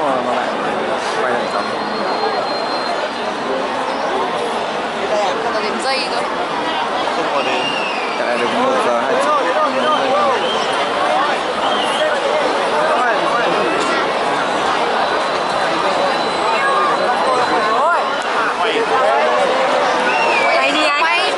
mà nó lại quay lại chậm. Còn có đến giây thôi. Không có đến. Chạy lại được 1 giờ 20. Quay đi anh. Quay.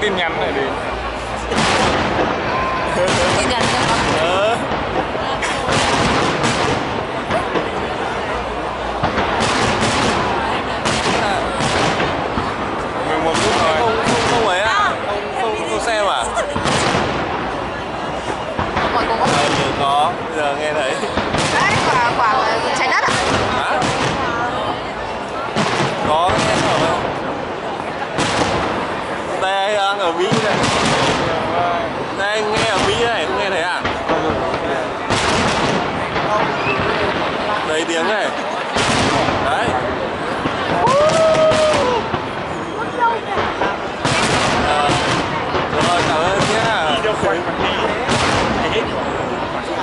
tin nhắn này đi. Tin nhắn cho con. Mình một phút thôi. Không ấy à? Không xem à? Mọi cô có Có, giờ nghe thấy. đấy quả trái đất à? Hả? Có nghe rồi. Đây anh ở Mỹ này. Đây anh nghe ở Mỹ này, không nghe thấy à? Đầy tiếng này. Đấy. Rồi cảm ơn nhá. Đi đâu quay mà đi. Hết.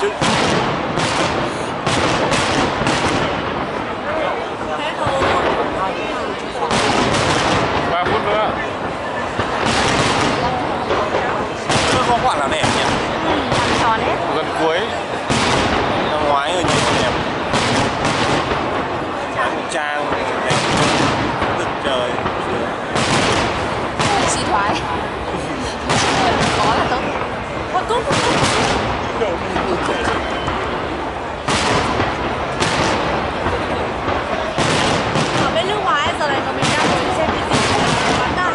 Chút. 3 phút nữa. Không quả là đẹp nhỉ? Tròn hết. Gần cuối. Năm ngoái rồi nhìn đẹp. Trang đẹp. Rực trời. Suy thoái. Có là tốt. Có cúp. Ở bên nước ngoài giờ này mà mình đang ngồi xem cái gì bán ra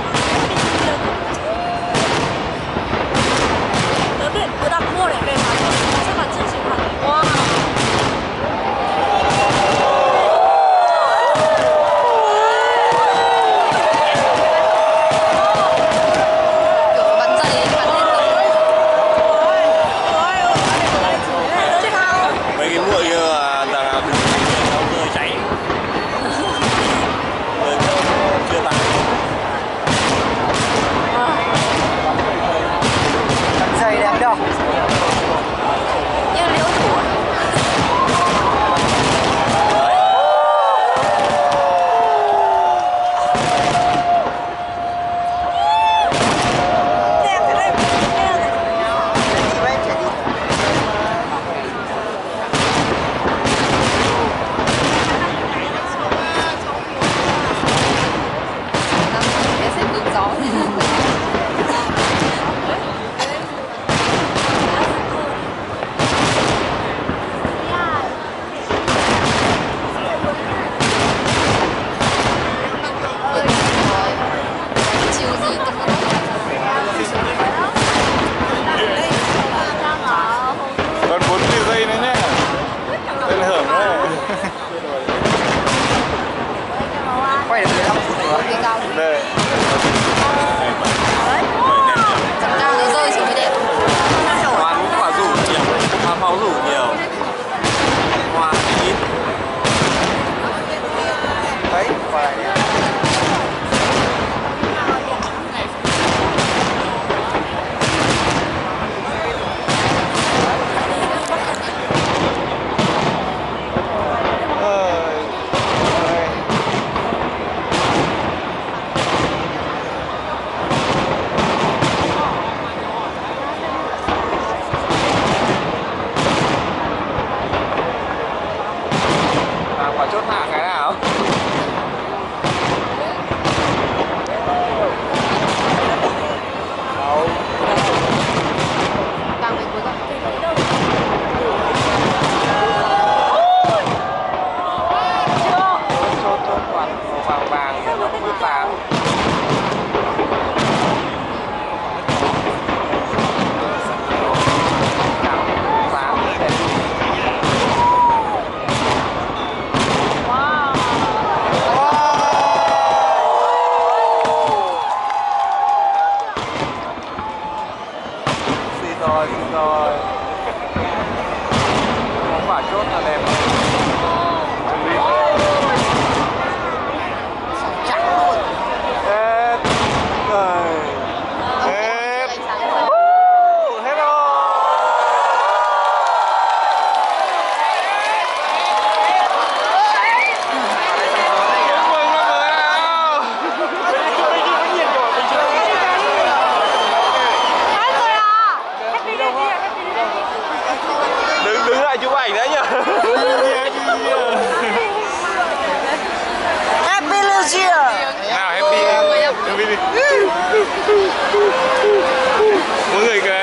tớ định tớ đặt mua để về bán thôi chắc là chương trình hẳn wow. Kiểu bắn dây bắn lên Mấy cái muội kia là đừng nó rơi cháy. Người chưa tắt. Dày đẹp đâu. như liễu thủ. Đẹp thế này Đi vậy, chạy đi. Em sẽ ngược gió. Chiều gì tôi muốn Còn 4 giây nữa nhé. Tận hưởng đấy. Quay được 15 phút nữa. đi cao. Đây. Chẳng cao nó rơi xuống mới đẹp. Hoa quả rủ nhiều. Hoa máu rủ nhiều. Hoa ít. Đấy, qua lại đi. Quả chốt hạ cái nào? Càng về cuối càng Chốt quả màu vàng vàng bước vàng. Vàng đẹp. Xin rồi. Quả chốt là đẹp. trắng luôn. Hết rồi. Hết. Hết rồi. Đứng lại chụp ảnh đấy nhá. Happy New Year. Nào happy đi. Happy đi. Mọi người kìa.